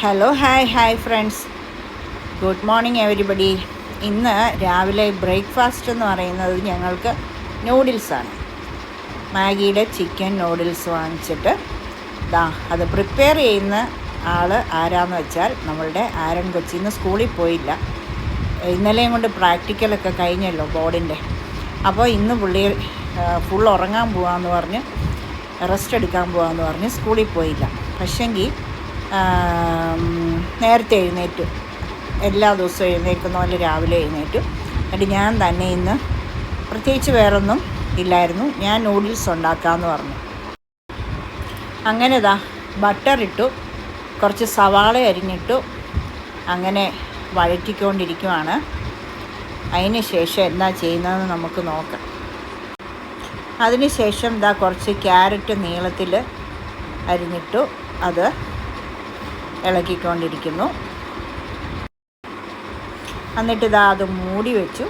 Hello hi friends, good morning everybody. ഇന്ന് രാവിലെ breakfast എന്ന് പറയുന്നത് ഞങ്ങൾക്ക് നൂഡിൽസാണ്. മാഗിയുടെ ചിക്കൻ നൂഡിൽസ് വാങ്ങിച്ചിട്ട് അത് പ്രിപ്പയർ ചെയ്യുന്ന ആൾ ആരാന്ന് വെച്ചാൽ നമ്മളുടെ ആരൻ കൊച്ചി. ഇന്ന് സ്കൂളിൽ പോയില്ല, ഇന്നലെയും കൊണ്ട് പ്രാക്ടിക്കലൊക്കെ കഴിഞ്ഞല്ലോ ബോർഡിൻ്റെ. അപ്പോൾ ഇന്ന് പുള്ളി ഫുൾ ഉറങ്ങാൻ പോകാമെന്ന് പറഞ്ഞ് റെസ്റ്റ് എടുക്കാൻ പോകാമെന്ന് പറഞ്ഞ് സ്കൂളിൽ പോയില്ല. പക്ഷെങ്കിൽ നേരത്തെ എഴുന്നേറ്റു, എല്ലാ ദിവസവും എഴുന്നേൽക്കുന്ന പോലെ രാവിലെ എഴുന്നേറ്റു. എന്നിട്ട് ഞാൻ തന്നെ ഇന്ന് പ്രത്യേകിച്ച് വേറൊന്നും ഇല്ലായിരുന്നു, ഞാൻ നൂഡിൽസ് ഉണ്ടാക്കാമെന്ന് പറഞ്ഞു. അങ്ങനെ ബട്ടർ ഇട്ടു, കുറച്ച് സവാള അരിഞ്ഞിട്ടു, അങ്ങനെ വഴറ്റിക്കൊണ്ടിരിക്കുവാണ്. അതിന് ശേഷം എന്താ ചെയ്യുന്നതെന്ന് നമുക്ക് നോക്കാം. അതിന് ശേഷം കുറച്ച് ക്യാരറ്റ് നീളത്തിൽ അരിഞ്ഞിട്ടു, അത് ഇളക്കിക്കൊണ്ടിരിക്കുന്നു. എന്നിട്ട് അത് മൂടി വെച്ചു.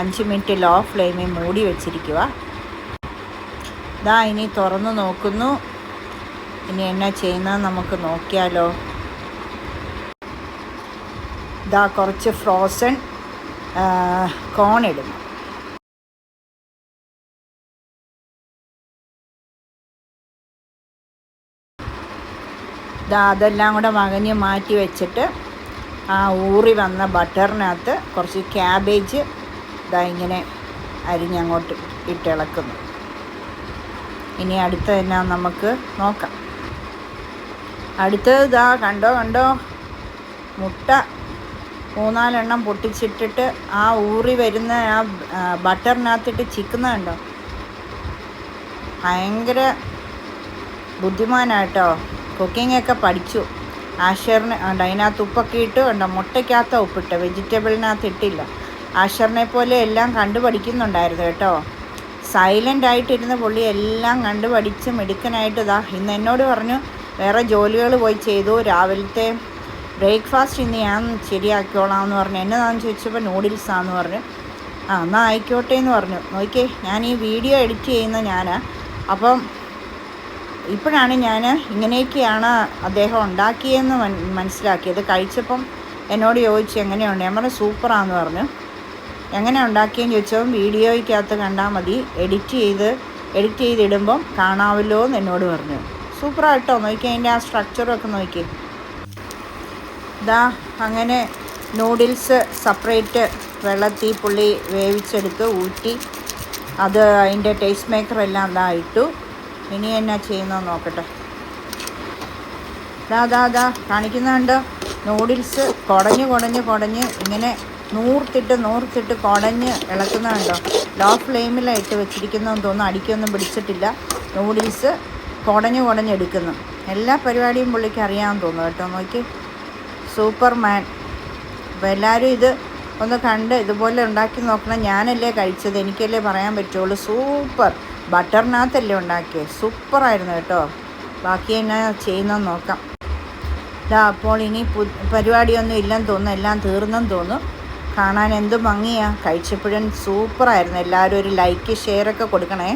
5 മിനിറ്റ് ലോ ഫ്ലെയിമിൽ മൂടി വെച്ചിരിക്കുക. ഇനി തുറന്ന് നോക്കുന്നു. ഇനി എന്നാ ചെയ്യുന്നത് നമുക്ക് നോക്കിയാലോ. കുറച്ച് ഫ്രോസൺ കോൺ ഇടുന്നു. അതെല്ലാം കൂടെ വകഞ്ഞ് മാറ്റി വെച്ചിട്ട് ആ ഊറി വന്ന ബട്ടറിനകത്ത് കുറച്ച് ക്യാബേജ് ഇങ്ങനെ അരിഞ്ഞങ്ങോട്ട് ഇട്ടിളക്കുന്നു. ഇനി അടുത്തത് എന്നാ നമുക്ക് നോക്കാം. അടുത്തത് കണ്ടോ മുട്ട 3-4 എണ്ണം പൊട്ടിച്ചിട്ടിട്ട് ആ ഊറി വരുന്ന ആ ബട്ടറിനകത്തിട്ട് ചിക്കുന്നതുണ്ടോ. ഭയങ്കര ബുദ്ധിമാനായിട്ടോ, കുക്കിങ്ങൊക്കെ പഠിച്ചു. ആഷറിന് അതിനകത്ത് ഉപ്പൊക്കെ ഇട്ട് മുട്ടയ്ക്കകത്ത് ഉപ്പിട്ട്, വെജിറ്റബിളിനകത്ത് ഇട്ടില്ല. ആഷറിനെ പോലെ എല്ലാം കണ്ടുപഠിക്കുന്നുണ്ടായിരുന്നു കേട്ടോ. സൈലൻ്റ് ആയിട്ടിരുന്ന പുള്ളി എല്ലാം കണ്ടുപഠിച്ച് മിടുക്കനായിട്ട് ഇന്ന് എന്നോട് പറഞ്ഞു വേറെ ജോലികൾ പോയി ചെയ്തു, രാവിലത്തെ ബ്രേക്ക്ഫാസ്റ്റ് ഇന്ന് ഞാൻ ശരിയാക്കിക്കോളാം എന്ന് പറഞ്ഞു. എന്നതാണെന്ന് ചോദിച്ചപ്പോൾ നൂഡിൽസാന്ന് പറഞ്ഞു. എന്നാൽ ആയിക്കോട്ടെ എന്ന് പറഞ്ഞു. നോക്കിയേ, ഞാൻ ഈ വീഡിയോ എഡിറ്റ് ചെയ്യുന്ന ഞാനാണ്. അപ്പം ഇപ്പോഴാണ് ഞാൻ ഇങ്ങനെയൊക്കെയാണ് അദ്ദേഹം ഉണ്ടാക്കിയതെന്ന് മനസ്സിലാക്കിയത്. കഴിച്ചപ്പം എന്നോട് ചോദിച്ചു എങ്ങനെയുണ്ട്. ഞാൻ പറഞ്ഞു സൂപ്പറാന്ന് പറഞ്ഞു. എങ്ങനെ ഉണ്ടാക്കിയെന്ന് ചോദിച്ചപ്പം വീഡിയോയ്ക്കകത്ത് കണ്ടാൽ മതി, എഡിറ്റ് ചെയ്തിടുമ്പം കാണാമല്ലോ എന്ന് എന്നോട് പറഞ്ഞു. സൂപ്പറായിട്ടോ, നോക്കി അതിൻ്റെ ആ സ്ട്രക്ചറൊക്കെ നോക്കി. അങ്ങനെ നൂഡിൽസ് സെപ്പറേറ്റ് വെള്ളത്തിൽ പുള്ളി വേവിച്ചെടുത്ത് ഊറ്റി അത് അതിൻ്റെ ടേസ്റ്റ് മേക്കറെല്ലാം ഇട്ടു. ഇനി എന്നാ ചെയ്യുന്നതെന്ന് നോക്കട്ടെ. കാണിക്കുന്നുണ്ട്. നൂഡിൽസ് കുടഞ്ഞ് ഇങ്ങനെ നൂർത്തിട്ട് കുടഞ്ഞ് ഇളക്കുന്നുണ്ടോ. ലോ ഫ്ലെയിമിലായിട്ട് വെച്ചിരിക്കുന്നതെന്ന് തോന്നുന്നു, അടിക്കൊന്നും പിടിച്ചിട്ടില്ല. നൂഡിൽസ് കുടഞ്ഞെടുക്കുന്നു. എല്ലാ പരിപാടിയും പുള്ളിക്ക് അറിയാമെന്ന് തോന്നുന്നു കേട്ടോ. നോക്കി, സൂപ്പർമാൻ. അപ്പോൾ എല്ലാവരും ഇത് ഒന്ന് കണ്ട് ഇതുപോലെ ഉണ്ടാക്കി നോക്കണം. ഞാനല്ലേ കഴിച്ചത്, എനിക്കല്ലേ പറയാൻ പറ്റുള്ളൂ. സൂപ്പർ, ബട്ടറിനകത്തല്ലേ ഉണ്ടാക്കിയത്, സൂപ്പറായിരുന്നു കേട്ടോ. ബാക്കി എന്നാ ചെയ്യുന്നതെന്ന് നോക്കാം. അപ്പോൾ ഇനി പരിപാടിയൊന്നും ഇല്ലെന്ന് തോന്നുന്നു, എല്ലാം തീർന്നെന്ന് തോന്നുന്നു. കാണാൻ എന്ത് ഭംഗിയാണ്. കഴിച്ചപ്പോഴും സൂപ്പറായിരുന്നു. എല്ലാവരും ഒരു ലൈക്ക് ഷെയറൊക്കെ കൊടുക്കണേ.